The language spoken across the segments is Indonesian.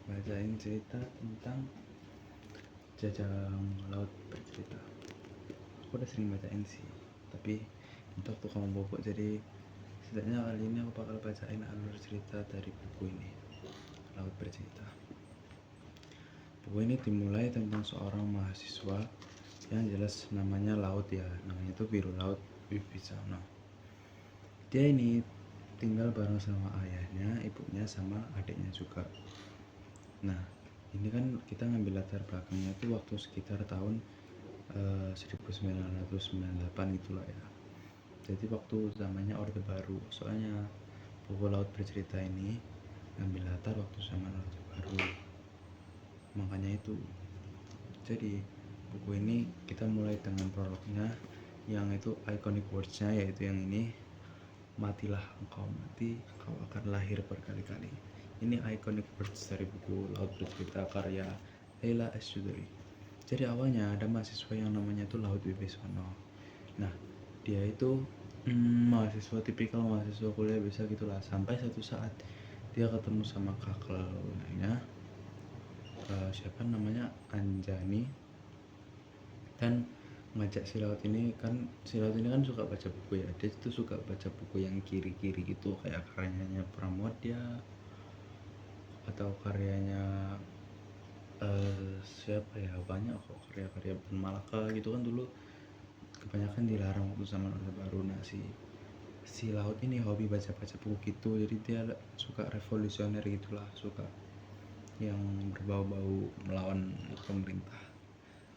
bacain cerita tentang Jajang Laut Bercerita. Aku udah sering bacain sih, tapi untuk waktu kamu bobok, jadi setidaknya kali ini aku bakal bacain alur cerita dari buku ini, Laut Bercerita. Buku ini dimulai tentang seorang mahasiswa yang jelas namanya Laut ya, namanya itu Biru Laut Wibisana. Dia ini tinggal bareng sama ayahnya, ibunya, sama adiknya juga. Nah, ini kan kita ngambil latar belakangnya itu waktu sekitar tahun 1998 gitulah ya. Jadi waktu zamannya Orde Baru. Soalnya buku Laut Bercerita ini ngambil latar waktu zaman Orde Baru. Makanya itu. Jadi buku ini kita mulai dengan prolognya yang itu iconic words-nya, yaitu yang ini, matilah engkau mati, kau akan lahir berkali-kali. Ini iconic words dari buku Laut Bercerita karya Leila Chudori. Jadi awalnya ada mahasiswa yang namanya itu Laut Wibisana. Nah, dia itu mahasiswa tipikal mahasiswa kuliah biasa gitulah. Sampai satu saat dia ketemu sama kakaknya, siapa namanya, Anjani, dan ngajak si Laut ini kan suka baca buku ya. Dia tuh suka baca buku yang kiri-kiri gitu, kayak karyanya Pramoedya atau karyanya siapa ya, banyak kok karya-karya Ben Malaka gitu kan, dulu kebanyakan dilarang waktu zaman Orde Baru. Nah, si Laut ini hobi baca-baca buku gitu, jadi dia suka revolusioner gitulah, suka yang berbau-bau melawan pemerintah.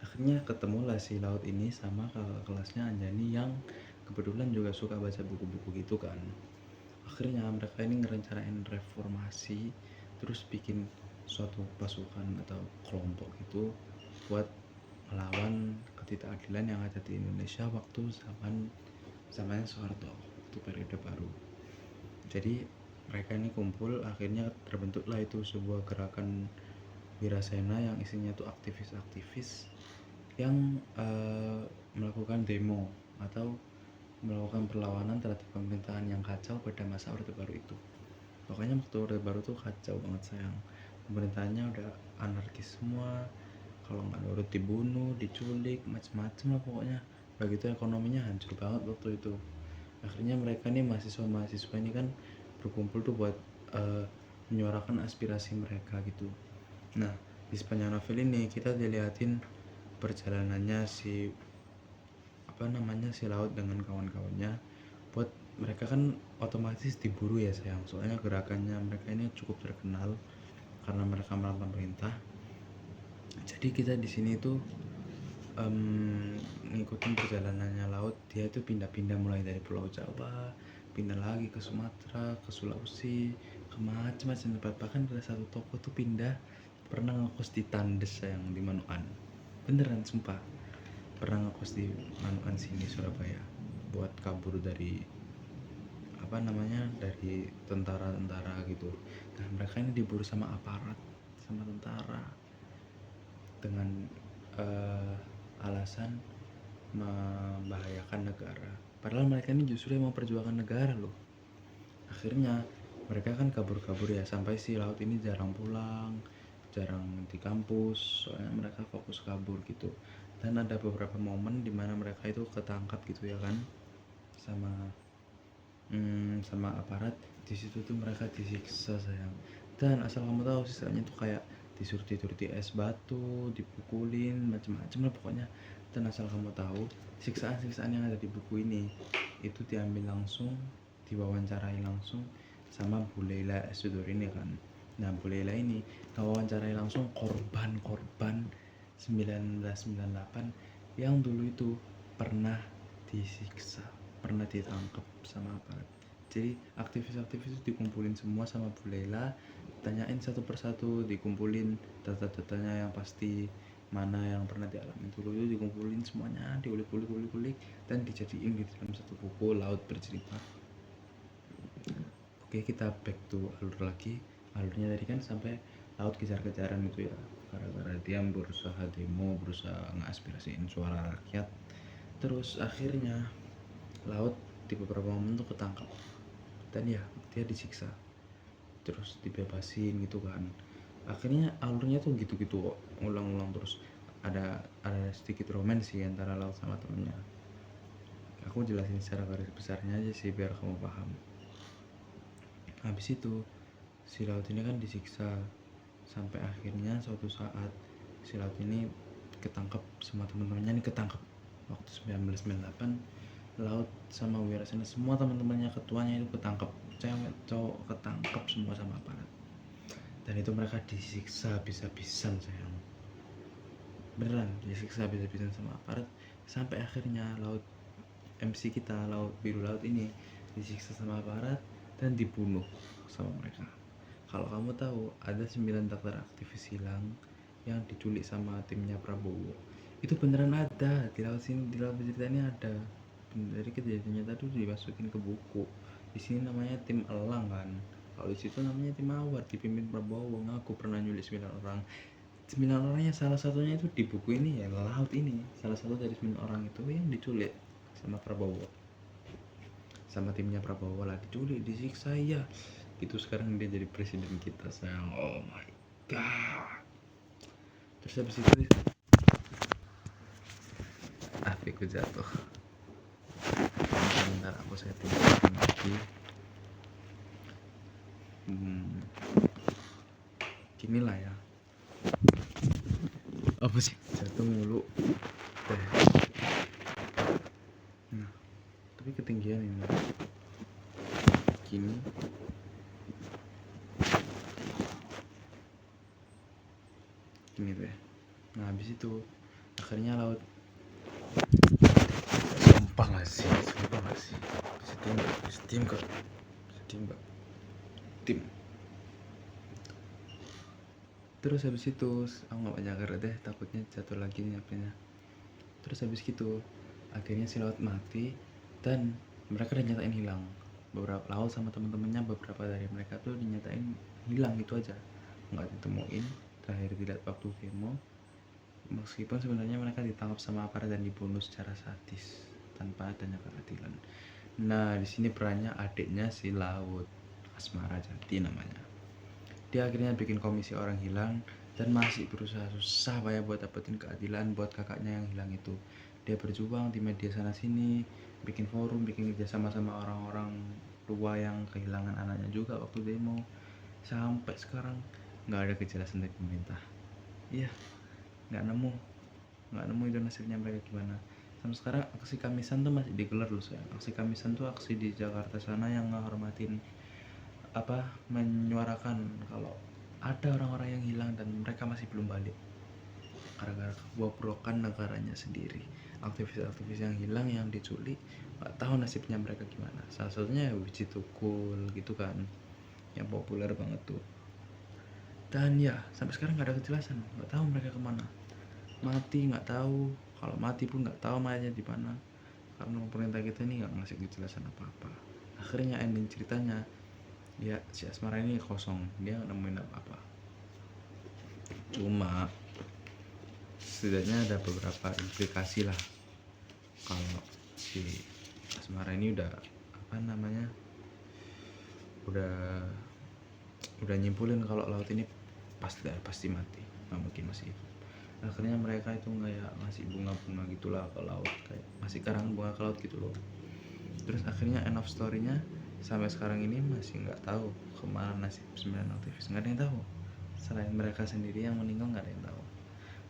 Akhirnya ketemulah si Laut ini sama kakak kelasnya Anjani yang kebetulan juga suka baca buku-buku gitu kan. Akhirnya mereka ini ngerencanain reformasi, terus bikin suatu pasukan atau kelompok gitu buat melawan ketidakadilan yang ada di Indonesia waktu zamannya Soeharto, waktu periode baru. Jadi mereka ini kumpul, akhirnya terbentuklah itu sebuah gerakan Wirasena yang isinya tuh aktivis-aktivis yang melakukan demo atau melakukan perlawanan terhadap pemerintahan yang kacau pada masa Orde Baru itu. Pokoknya waktu Orde Baru tuh kacau banget sayang. Pemerintahannya udah anarkis semua, kalau nggak nurut dibunuh, diculik, macem-macem lah pokoknya. Begitu ekonominya hancur banget waktu itu. Akhirnya mereka nih mahasiswa ini kan berkumpul tuh buat menyuarakan aspirasi mereka gitu. Nah, di sepanjang novel ini kita dilihatin perjalanannya si Laut dengan kawan-kawannya, buat mereka kan otomatis diburu ya sayang, soalnya gerakannya mereka ini cukup terkenal karena mereka melawan pemerintah. Jadi kita di sini tuh ngikutin perjalanannya Laut. Dia itu pindah-pindah mulai dari Pulau Jawa, pindah lagi ke Sumatera, ke Sulawesi, ke macam-macam tempat. Bahkan ada satu toko tuh pindah, pernah ngekos di Tandes sayang, di Manukan. Beneran sumpah, pernah ngekos di Manukan sini, Surabaya, buat kabur dari dari tentara-tentara gitu. Nah, mereka ini diburu sama aparat, sama tentara, dengan alasan membahayakan negara. Padahal mereka ini justru yang memperjuangkan negara loh. Akhirnya mereka kan kabur-kabur ya, sampai si Laut ini jarang pulang, jarang di kampus, soalnya mereka fokus kabur gitu. Dan ada beberapa momen dimana mereka itu ketangkap gitu ya kan, sama aparat. Di situ tuh mereka disiksa sayang. Dan asal kamu tahu, sisanya tuh kayak disuruh tidur di es batu, dipukulin, macam-macam lah pokoknya. Dan asal kamu tahu, siksaan-siksaan yang ada di buku ini itu diambil langsung, diwawancarai langsung sama Bu Leila Chudori ini kan. Nah, Bu Leila ini wawancarai langsung korban-korban 1998 yang dulu itu pernah disiksa, pernah ditangkap sama aparat. Jadi aktivis-aktivis itu dikumpulin semua sama Bu Leila, tanyain satu persatu, dikumpulin data-datanya yang pasti, mana yang pernah dialami dulu itu dikumpulin semuanya, diulik-ulik dan dijadiin di dalam satu buku Laut Bercerita. Oke, kita back to alur lagi. Alurnya tadi kan sampai Laut kejar-kejaran itu ya, gara-gara dia berusaha demo, berusaha ngaspirasiin suara rakyat. Terus akhirnya Laut di beberapa momen tuh ketangkap dan ya dia disiksa, terus dibebasin gitu kan. Akhirnya alurnya tuh gitu-gitu kok, ulang-ulang terus. Ada sedikit romans sih antara Laut sama temennya. Aku jelasin secara garis besarnya aja sih biar kamu paham. Habis itu si Laut ini kan disiksa sampai akhirnya suatu saat si Laut ini ketangkep sama teman-temannya. Nih ketangkep waktu 1998, Laut sama Wirasena semua teman-temannya, ketuanya itu ketangkep, cewek cowok ketangkep semua sama aparat. Dan itu mereka disiksa habis-habisan sayang, beneran disiksa habis-habisan sama aparat. Sampai akhirnya Laut, MC kita, Laut Biru Laut ini disiksa sama aparat dan dibunuh sama mereka. Kalau kamu tahu ada 9 daftar aktivis hilang yang diculik sama timnya Prabowo, itu beneran ada di Laut sini, di Laut cerita ini ada. Dari kejadiannya tadi dimasukin ke buku. Di sini namanya tim Elang kan, kalau di situ namanya tim Mawar dipimpin Prabowo. Ngaku pernah nyulik 9 orang. 9 orangnya salah satunya itu di buku ini ya, Laut ini salah satu dari 9 orang itu yang diculik sama Prabowo, sama timnya Prabowo lah, diculik, disiksa ya. Itu sekarang dia jadi presiden kita sayang. Oh my god. Terus habis itu HP ku jatuh. Bentar aku setting lagi. Gini lah ya, apa sih jatuh mulu teh. Nah tapi ketinggian ini gini. Gini deh. Nah habis itu akhirnya Laut, sumpah gak sih, bisa diem gak tim. Terus habis itu aku gak banyak gerak deh, takutnya jatuh lagi nih HP-nya. Terus habis gitu akhirnya si Laut mati dan mereka dinyatain hilang. Beberapa Laut sama teman-temannya, beberapa dari mereka tuh dinyatain hilang gitu aja, nggak ditemuin. Terakhir dilihat waktu demo, meskipun sebenarnya mereka ditangkap sama aparat dan dibunuh secara sadis tanpa adanya keadilan. Nah di sini perannya adiknya si Laut, Asmara Jati namanya. Dia akhirnya bikin komisi orang hilang dan masih berusaha susah payah buat dapetin keadilan buat kakaknya yang hilang itu. Dia berjuang di media sana sini, bikin forum, bikin kerjasama sama orang-orang tua yang kehilangan anaknya juga waktu demo. Sampai sekarang nggak ada kejelasan dari pemerintah. Iya, nggak nemu itu nasibnya mereka gimana. Sampai sekarang aksi Kamisan tuh masih digelar loh sayang. Aksi Kamisan tuh aksi di Jakarta sana yang ngehormatin, menyuarakan kalau ada orang-orang yang hilang dan mereka masih belum balik gara-gara kebobrokan negaranya sendiri. Aktivis-aktivis yang hilang, yang diculik, nggak tahu nasibnya mereka gimana. Salah satunya ya Wiji Tukul gitu kan, yang populer banget tuh. Dan ya sampai sekarang nggak ada kejelasan, nggak tahu mereka kemana. Mati nggak tahu, kalau mati pun nggak tahu mayatnya di mana, karena pemerintah kita ini nggak ngasih kejelasan apa-apa. Akhirnya ending ceritanya ya si Asmara ini kosong, dia nggak nemuin apa-apa. Cuma setidaknya ada beberapa implikasi lah kalau si Asmara ini udah udah nyimpulin kalau Laut ini pasti mati, nggak mungkin masih hidup. Akhirnya mereka itu kayak ngasih bunga-bunga gitulah ke Laut, kayak ngasih karangan bunga ke Laut gitu loh. Terus akhirnya end of story-nya sampai sekarang ini masih nggak tahu kemana nasib 9 aktivis, nggak ada yang tahu. Selain mereka sendiri yang meninggal nggak ada yang tahu.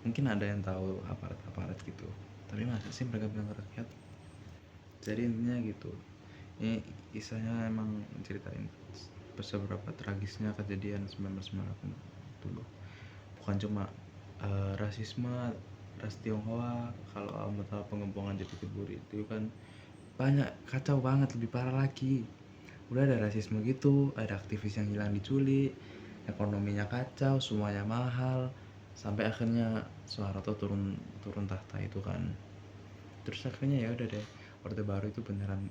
Mungkin ada yang tahu aparat-aparat gitu, tapi masa sih mereka bilang ke rakyat. Jadi intinya gitu, ini kisahnya emang ceritain seberapa tragisnya kejadian 1998 dulu. Bukan cuma rasisme, ras Tionghoa. Kalau kamu tahu pengembangan Jatiburi itu kan banyak, kacau banget, lebih parah lagi. Udah ada rasisme gitu, ada aktivis yang hilang diculik, ekonominya kacau, semuanya mahal, sampai akhirnya Soeharto turun tahta itu kan. Terus akhirnya ya udah deh, Orde Baru itu beneran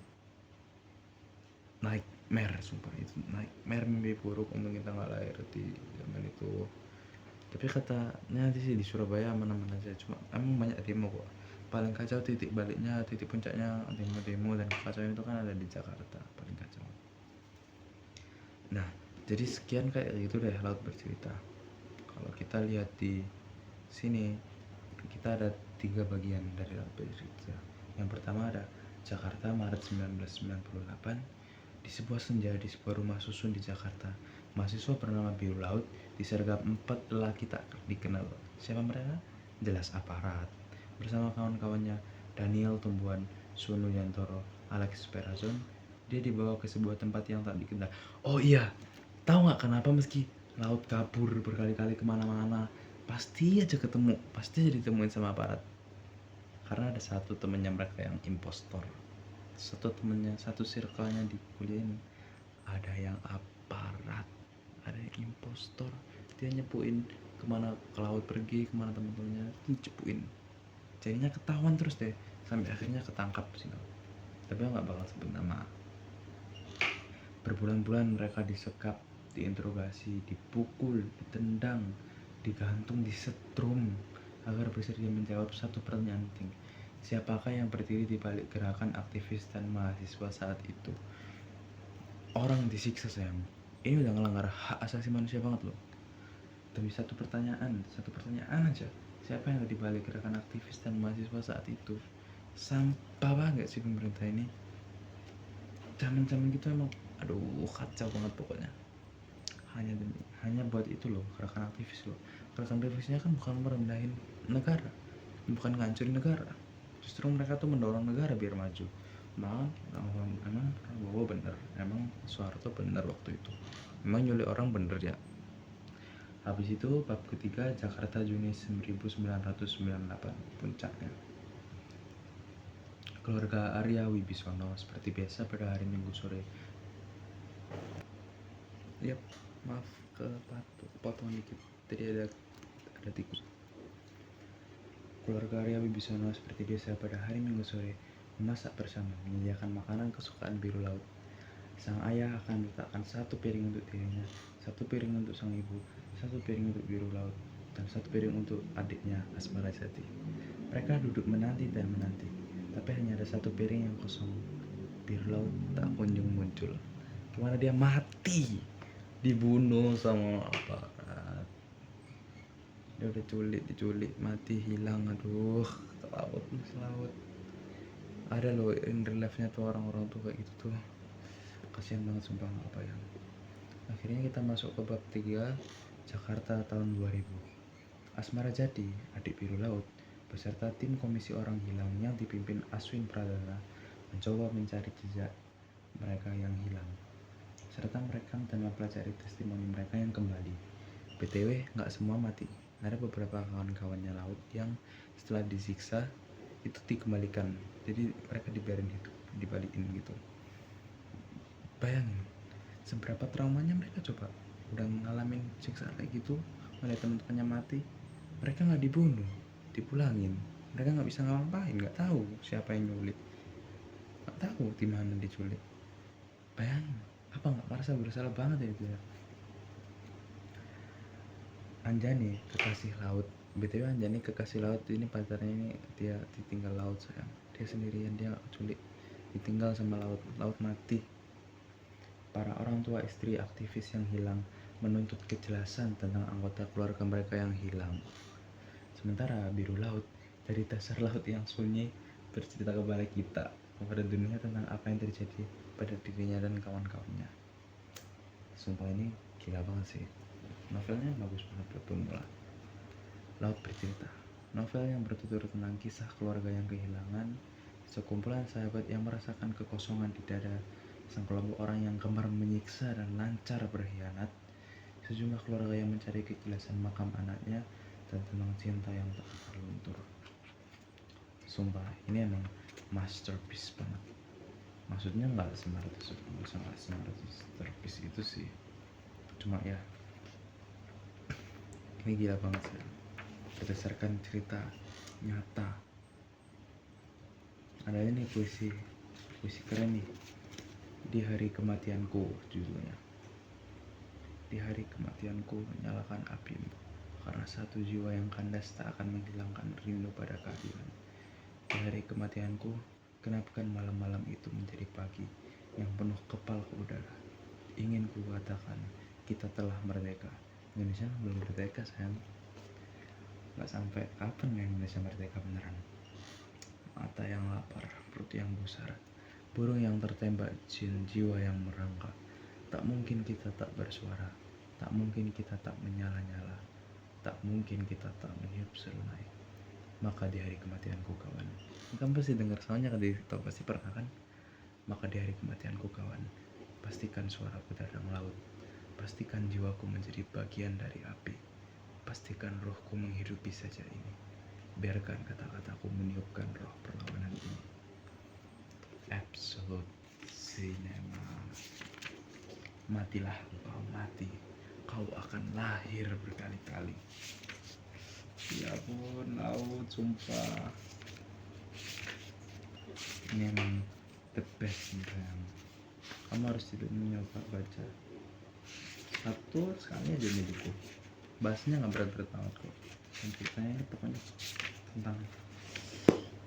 nightmare, sumpah itu nightmare, mimpi buruk. Untung kita nggak lahir di zaman itu. Tapi katanya di Surabaya aman-aman aja, cuma emang banyak demo kok. Paling kacau titik baliknya, titik puncaknya demo dan kekacauan itu kan ada di Jakarta, paling kacau. Nah jadi sekian kayak gitu deh Laut bercerita. Kalau kita lihat di sini, kita ada 3 bagian dari Laut Bercerita. Yang pertama ada Jakarta, Maret 1998. Di sebuah senja di sebuah rumah susun di Jakarta, mahasiswa bernama Biru Laut disergap 4 lelaki tak dikenal. Siapa mereka? Jelas aparat. Bersama kawan-kawannya Daniel Tumbuhan, Sunu Yantoro, Alex Perazon, dia dibawa ke sebuah tempat yang tak dikenal. Oh iya, tahu nggak kenapa meski Laut kabur berkali-kali kemana-mana, pasti aja ketemu, pasti aja ditemuin sama aparat. Karena ada satu temennya mereka yang impostor. Satu temennya, satu circle-nya di kuliah ini ada yang aparat, ada yang impostor. Dia nyepuin kemana ke laut pergi, kemana teman-temannya cepuin. Jadinya ketahuan terus deh, sampai akhirnya ketangkap sih. Tapi nggak bakal sebut nama. Berbulan-bulan mereka disekap, diinterogasi, dipukul, ditendang, digantung, disetrum agar bersedia menjawab satu pertanyaan penting. Siapakah yang berdiri di balik gerakan aktivis dan mahasiswa saat itu? Orang disiksa sayang. Ini udah ngelanggar hak asasi manusia banget loh. Demi satu pertanyaan aja. Siapa yang ada di balik gerakan aktivis dan mahasiswa saat itu? Sampah banget sih pemerintah ini. Zaman-zaman gitu emang aduh kacau banget pokoknya. Hanya buat itu loh, gerakan aktivis loh. Gerakan aktivisnya kan bukan merendahin negara, bukan ngancurin negara. Justru mereka tuh mendorong negara biar maju. Emang Prabowo bener, emang Soeharto bener waktu itu, emang nyulik orang bener ya. Habis itu bab ketiga, Jakarta Juni 1998, puncaknya. Keluarga Arya Wibisono seperti biasa pada hari Minggu sore. Yap, maaf kepotong dikit. Tadi ada tikus. Keluarga Arya Wibisono seperti biasa pada hari Minggu sore memasak bersama, menyediakan makanan kesukaan Biru Laut. Sang ayah akan meletakkan 1 piring untuk dirinya, 1 piring untuk sang ibu, 1 piring untuk Biru Laut, dan 1 piring untuk adiknya Asmara Jati. Mereka duduk menanti dan menanti, tapi hanya ada 1 piring yang kosong. Biru Laut tak kunjung muncul. Gimana dia mati? Dibunuh sama aparat. Dia udah diculik, mati, hilang. Aduh, ke laut. Ada loh in real life-nya tuh orang-orang tuh kayak gitu tuh. Kasihan banget sumpah, apa ya. Akhirnya kita masuk ke bab 3, Jakarta tahun 2000. Asmara Jati, adik Biru Laut, beserta tim komisi orang hilang yang dipimpin Aswin Pradana mencoba mencari jejak mereka yang hilang, serta merekam dan mempelajari testimoni mereka yang kembali. BTW, nggak semua mati. Ada beberapa kawan-kawannya Laut yang setelah disiksa itu dikembalikan. Jadi mereka dibiarin hidup, dibalikin gitu. Bayangin, seberapa traumanya mereka coba. Udah ngalamin siksa kayak gitu, melihat teman-temannya mati, mereka nggak dibunuh, dipulangin. Mereka nggak bisa ngapain, nggak tahu siapa yang nyulik, nggak tahu di mana diculik. Bayangin, apa nggak merasa bersalah banget ya itu ya. Anjani, kekasih laut. BTW Anjani kekasih laut ini pacarnya ini, dia ditinggal laut sayang. Dia sendirian, dia nggak culik, ditinggal sama laut mati. Para orang tua istri aktivis yang hilang menuntut kejelasan tentang anggota keluarga mereka yang hilang. Sementara Biru Laut dari dasar laut yang sunyi bercerita kepada kita, kepada dunia tentang apa yang terjadi pada dirinya dan kawan-kawannya. Sumpah ini gila banget sih. Novelnya bagus banget buat pemula. Laut Bercerita, novel yang bertutur tentang kisah keluarga yang kehilangan, sekumpulan sahabat yang merasakan kekosongan di dada, sang kelompok orang yang gemar menyiksa dan lancar berkhianat, sejumlah keluarga yang mencari kejelasan makam anaknya, dan tentang cinta yang tak terluntur. Sumpah, ini emang masterpiece banget. Maksudnya nggak masterpiece itu sih, cuma ya ini gila banget sih. Berdasarkan cerita nyata. Ada ini puisi keren nih. Di hari kematianku judulnya. Di hari kematianku nyalakan apimu, karena satu jiwa yang kandas tak akan menghilangkan rindu pada keadilan. Di hari kematianku, genapkan malam-malam itu menjadi pagi yang penuh kepal ke udara. Ingin ku katakan, kita telah merdeka. Indonesia belum merdeka sayang. Nggak sampai kapan ya Indonesia merdeka beneran. Mata yang lapar, perut yang gusar, burung yang tertembak, jiwa yang merangkak. Tak mungkin kita tak bersuara, tak mungkin kita tak menyala-nyala, tak mungkin kita tak meniup serunai. Maka di hari kematianku kawan, kamu pasti dengar soalnya kan, tahu pasti pernah kan. Maka di hari kematianku kawan, pastikan suaraku datang laut, pastikan jiwaku menjadi bagian dari api, pastikan rohku menghidupi saja ini, biarkan kata-kataku meniupkan roh perlawanan ini. Absolute Cinema. Matilah engkau mati, kau akan lahir berkali-kali. Ya ampun, laut, sumpah. Ini emang the best nih sayang. Kamu harus tidak mencoba baca satu sekali aja nih buku. Bahasnya nggak berat-berat banget kok. Dan ceritanya pokoknya tentang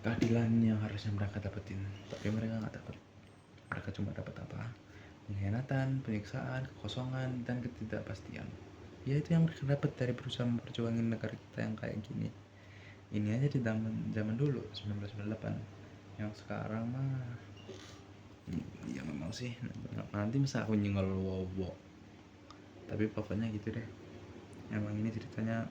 keadilan yang harusnya mereka dapetin, tapi mereka nggak dapat. Mereka cuma dapat apa? Pengkhianatan, penyiksaan, kekosongan, dan ketidakpastian. Ya itu yang mereka dapat dari berusaha memperjuangin negara kita yang kayak gini. Ini aja di zaman dulu 1998. Yang sekarang mah ya memang sih, nanti masa aku nyenggol wow. Tapi pokoknya gitu deh. Emang ini ceritanya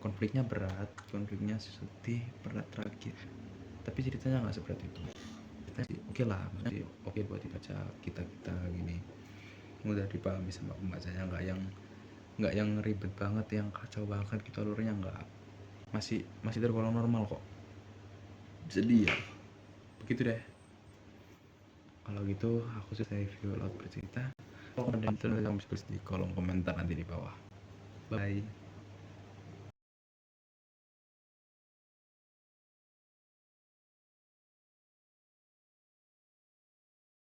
konfliknya berat, konfliknya sedih, berat, tragis. Tapi ceritanya nggak seberat itu. Oke lah, maksudnya oke buat dibaca kita gini, mudah dipahami sama pembacanya, nggak yang ribet banget, yang kacau banget gitu alurnya, nggak, masih tergolong normal kok, sedih ya. Begitu deh. Kalau gitu aku selesai review laut bercerita. Kalau ada yang tulis di kolom komentar nanti di bawah. Bye.